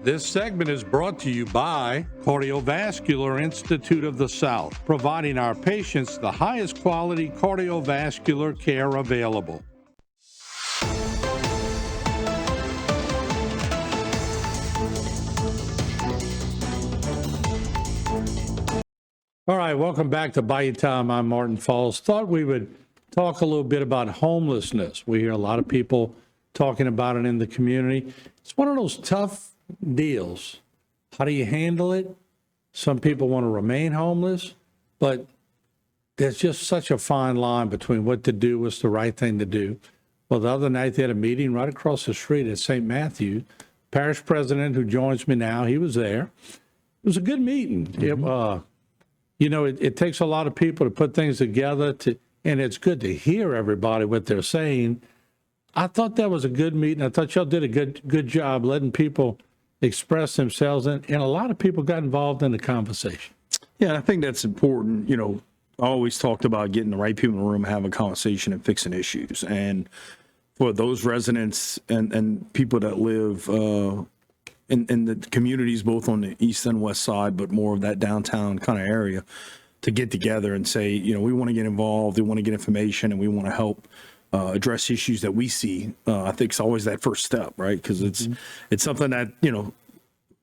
This segment is brought to you by Cardiovascular Institute of the South, providing our patients the highest quality cardiovascular care available. All right, welcome back to Bayou Time. I'm Martin Falls. Thought we would talk a little bit about homelessness. We hear a lot of people talking about it in the community. It's one of those tough deals. How do you handle it? Some people want to remain homeless, but there's just such a fine line between what to do, what's the right thing to do. Well, the other night they had a meeting right across the street at St. Matthew. Parish president, who joins me now, he was there. It was a good meeting. It takes a lot of people to put things together, and it's good to hear everybody what they're saying. I thought that was a good meeting. I thought y'all did a good job letting people express themselves, and a lot of people got involved in the conversation. Yeah, I think that's important. I always talked about getting the right people in the room, having a conversation and fixing issues. And for those residents and people that live in the communities, both on the east and west side, but more of that downtown kind of area, to get together and say, we want to get involved, we want to get information, and we want to help address issues that we see. I think it's always that first step, right? Because it's something that,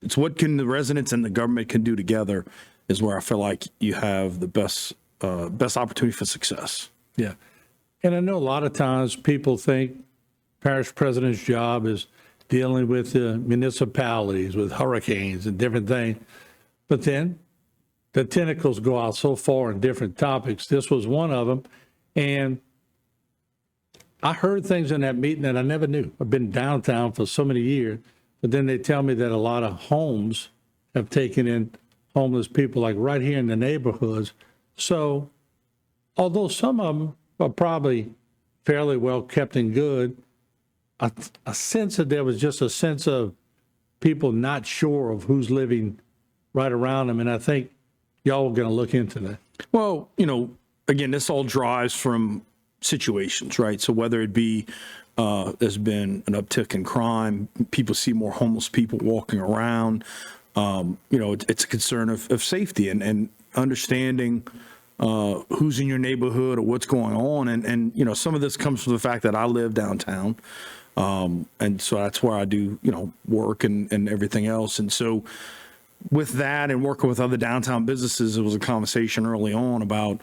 it's what can the residents and the government can do together is where I feel like you have the best opportunity for success. Yeah. And I know a lot of times people think parish president's job is dealing with the municipalities, with hurricanes and different things. But then the tentacles go out so far in different topics. This was one of them. And I heard things in that meeting that I never knew. I've been downtown for so many years, but then they tell me that a lot of homes have taken in homeless people, like right here in the neighborhoods. So although some of them are probably fairly well kept and good, I sense that there was just a sense of people not sure of who's living right around them. And I think y'all are going to look into that. Well, again, this all drives from situations, right? So whether it be there's been an uptick in crime, people see more homeless people walking around, it's a concern of safety and understanding who's in your neighborhood or what's going on. And some of this comes from the fact that I live downtown. And so that's where I do, work and everything else. And so with that and working with other downtown businesses, it was a conversation early on about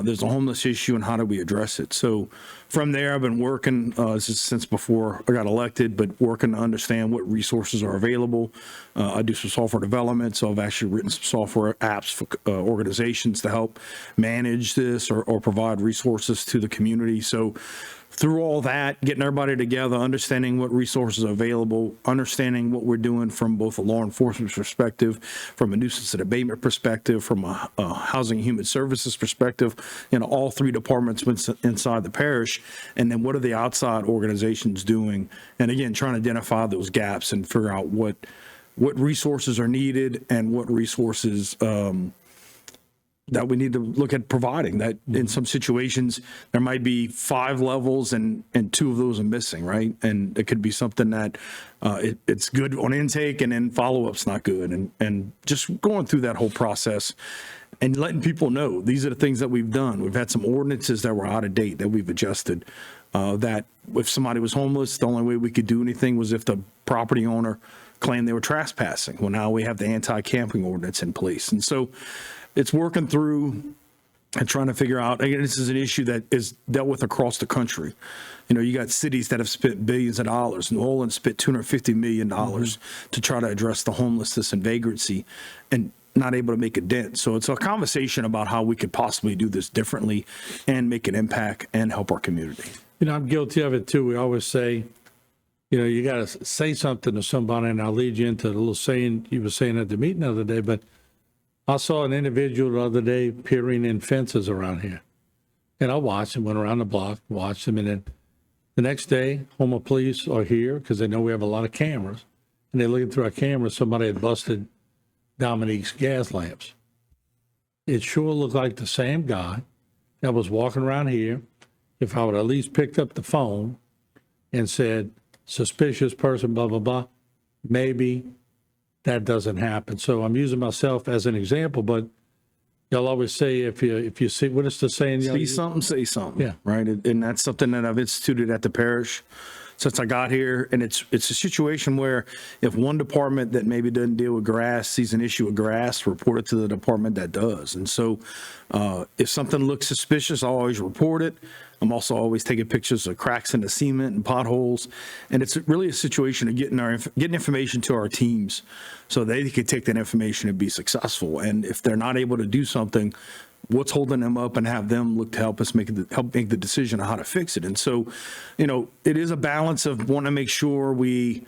there's a homeless issue and how do we address it. So from there, I've been working since before I got elected, but working to understand what resources are available. I do some software development, so I've actually written some software apps for organizations to help manage this or provide resources to the community. So through all that, getting everybody together, understanding what resources are available, understanding what we're doing from both a law enforcement perspective, from a nuisance and abatement perspective, from a housing and human services perspective, all three departments inside the parish, and then what are the outside organizations doing? And again, trying to identify those gaps and figure out what resources are needed and what resources that we need to look at providing. That in some situations there might be 5 levels and 2 of those are missing, right? And it could be something that it's good on intake and then follow-up's not good, and just going through that whole process and letting people know these are the things that we've done. We've had some ordinances that were out of date that we've adjusted, that if somebody was homeless, the only way we could do anything was if the property owner claimed they were trespassing. Well, now we have the anti-camping ordinance in place. And so it's working through and trying to figure out, again, this is an issue that is dealt with across the country. You got cities that have spent billions of dollars. New Orleans spent $250 million to try to address the homelessness and vagrancy and not able to make a dent. So it's a conversation about how we could possibly do this differently and make an impact and help our community. I'm guilty of it too. We always say, you got to say something to somebody, and I'll lead you into the little saying you were saying at the meeting the other day, but I saw an individual the other day peering in fences around here. And I watched him, went around the block, watched him, and then the next day, Houma police are here because they know we have a lot of cameras. And they're looking through our cameras, somebody had busted Dominique's gas lamps. It sure looked like the same guy that was walking around here. If I would at least picked up the phone and said, suspicious person, blah, blah, blah, maybe that doesn't happen. So I'm using myself as an example, but y'all always say if you see, what is the saying? See something, say something. Yeah. Right. And that's something that I've instituted at the parish since I got here. And it's a situation where if one department that maybe doesn't deal with grass sees an issue with grass, report it to the department that does. And so if something looks suspicious, I'll always report it. I'm also always taking pictures of cracks in the cement and potholes. And it's really a situation of getting information to our teams so they can take that information and be successful. And if they're not able to do something, what's holding them up, and have them look to help us make the decision on how to fix it. And so, it is a balance of wanting to make sure we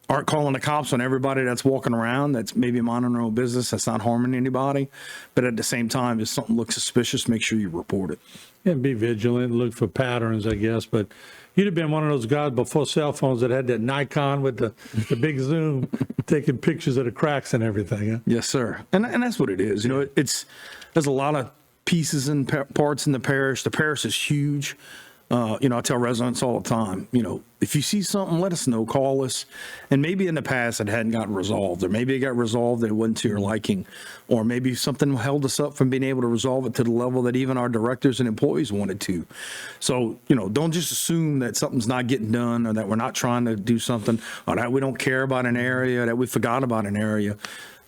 aren't calling the cops on everybody that's walking around that's maybe minding their own business, that's not harming anybody. But at the same time, if something looks suspicious, make sure you report it. And be vigilant, look for patterns, I guess. But you'd have been one of those guys before cell phones that had that Nikon with the big zoom, taking pictures of the cracks and everything. Huh? Yes, sir. And that's what it is. There's a lot of pieces and parts in the parish. The parish is huge. I tell residents all the time, if you see something, let us know, call us. And maybe in the past it hadn't gotten resolved, or maybe it got resolved and it wasn't to your liking, or maybe something held us up from being able to resolve it to the level that even our directors and employees wanted to. So, don't just assume that something's not getting done, or that we're not trying to do something, or that we don't care about an area, that we forgot about an area.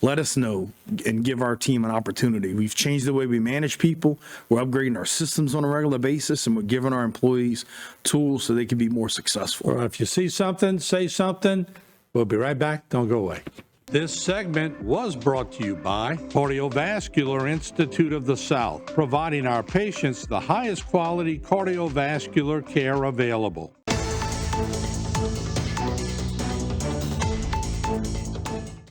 Let us know and give our team an opportunity. We've changed the way we manage people. We're upgrading our systems on a regular basis, and we're giving our employees tools so they can be more successful. Or if you see something, say something. We'll be right back. Don't go away. This segment was brought to you by Cardiovascular Institute of the South, providing our patients the highest quality cardiovascular care available.